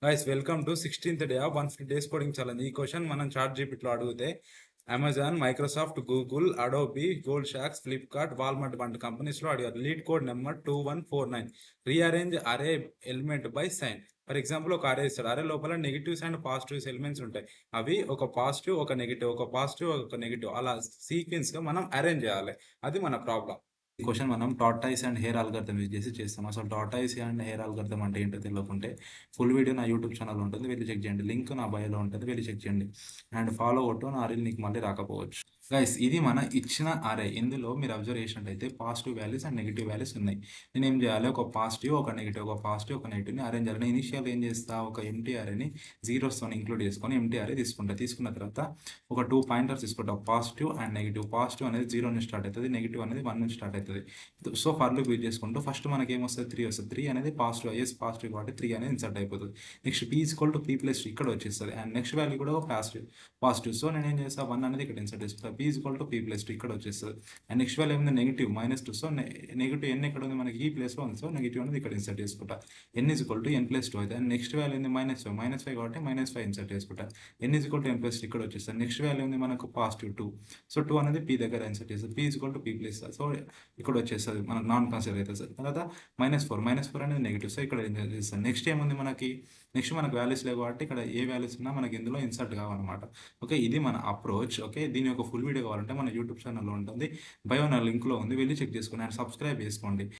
Guys welcome to 16th day of 150 days coding challenge. ఈ question మనం chat జీపీటీలో అడిగితే Amazon, Microsoft, Google, Adobe, Goldman షాక్స్, Flipkart, Walmart వంటి కంపెనీస్లో అడిగారు. LeetCode number 2149. Rearrange array element by sign. For example ఒక అరే ఇస్తాడు. అరే లోపల నెగిటివ్స్ అండ్ పాజిటివ్స్ ఎలిమెంట్స్ ఉంటాయి. అవి ఒక పాజిటివ్, ఒక నెగిటివ్, ఒక పాజిటివ్, ఒక నెగిటివ్, అలా సీక్వెన్స్గా మనం అరేంజ్ చేయాలి. అది మన ప్రాబ్లం. ఈ క్వశ్చన్ మనం tortoise and hair algorithm use చేసి చేస్తాం. అసలు టార్టాయిస్ అండ్ హెయిర్ ఆల్గర్థం అంటే ఏంటో తెలియకుంటే ఫుల్ వీడియో నా యూట్యూబ్ ఛానల్ ఉంటుంది, వెళ్ళి చెక్ చేయండి. లింక్ నా బయోలో ఉంటుంది, వెళ్ళి చెక్ చేయండి. అండ్ ఫాలో కొట్టు, నా రీల్ నీకు మళ్ళీ రాకపోవచ్చు. గైస్ ఇది మన ఇచ్చిన అరే. ఇందులో మీరు అబ్జర్వ్ చేసినట్టయితే positive values and negative values ఉన్నాయి. నేను ఏం చేయాలి, ఒక పాజిటివ్, ఒక నెగిటివ్, ఒక పాజిటివ్, ఒక నెగిటివ్ని అరేంజ్ చేయాలి. ఇనిషియల్ ఏం చేస్తా, ఒక ఎంటీ అరేని జీరోస్తో ఇంక్లూడ్ చేసుకొని ఎంటీ అరే తీసుకుంటా. తీసుకున్న తర్వాత ఒక 2 పాయింటర్స్ తీసుకుంటా, పాజిటివ్ అండ్ నెగిటివ్. పాజిటివ్ అనేది 0 నుంచి స్టార్ట్ అవుతుంది, నెగిటివ్ అనేది 1 నుంచి స్టార్ట్ అవుతుంది. సో ఫర్ లూప్ యూజ్ చేసుకుంటూ ఫస్ట్ మనకి ఏమొస్తుంది, 3 వస్తుంది. 3 అనేది పాజిటివ్, ఎస్ పాజిటివ్ కాబట్టి 3 అనేది ఇన్సర్ట్ అయిపోతుంది. Next p equal to p plus ఇక్కడ వచ్చేస్తుంది. అండ్ నెక్స్ట్ వాల్యూ కూడా పాజిటివ్. సో నేను ఏం చేస్తాను, 1 అనేది ఇక్కడ ఇన్సర్ట్ చేసుకుంటాను. p equal to p plus ఇక్కడ వచ్చేస్తుంది. అండ్ నెక్స్ట్ వాల్యూ ఏముంది, నెగిటివ్ -2. సో నెగిటివ్ n ఎక్కడ ఉంది, మనకి ఈ ప్లేస్లో ఉంది. సో నెగిటివ్ అనేది ఇక్కడ ఇన్సర్ట్ చేసుకుంటా. n equal to n plus 2 అయితే. అండ్ నెక్స్ట్ వాల్యూ ఉంది -5 కాబట్టి -5 ఇన్సర్ట్ చేసుకుంటా. n equal to n plus ఇక్కడ వచ్చేస్తుంది. నెక్స్ట్ వాల్యూ ఉంది మనకు పాజిటివ్ 2. సో 2 అనేది p దగ్గర ఇన్సర్ట్ చేస్తుంది. p equal to p plus. So ఇక్కడ వచ్చేస్తుంది, మనకు నాన్ కన్సిడర్ అవుతుంది సార్. తర్వాత -4 అనేది నెగిటివ్. సో ఇక్కడ ఇన్సర్ట్ చేస్తాను. నెక్స్ట్ ఏముంది మనకి, నెక్స్ట్ మనకు వాల్యూస్ లేవు కాబట్టి ఇక్కడ ఏ వాల్యూస్ ఉన్నా మనకి ఇందులో ఇన్సర్ట్ కావాలన్నమాట. ఓకే, ఇది మన అప్రోచ్. ఓకే, దీని యొక్క ఫుల్ వీడియో కావాలంటే మన యూట్యూబ్ ఛానల్లో ఉంటుంది, బయో నా లింక్లో ఉంది, వెళ్ళి చెక్ చేసుకోండి అండ్ సబ్స్క్రైబ్ చేసుకోండి.